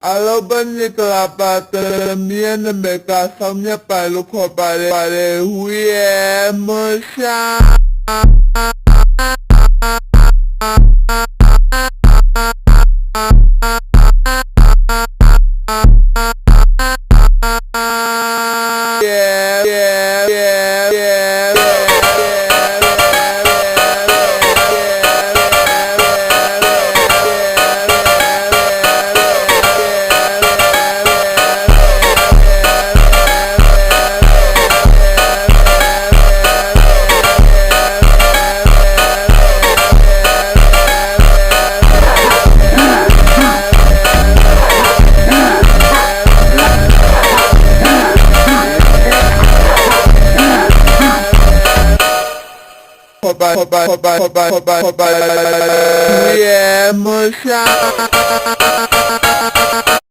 Alobani kelapatan mian mereka samnya palu kopare huye musya. Hoba, yeah, musha.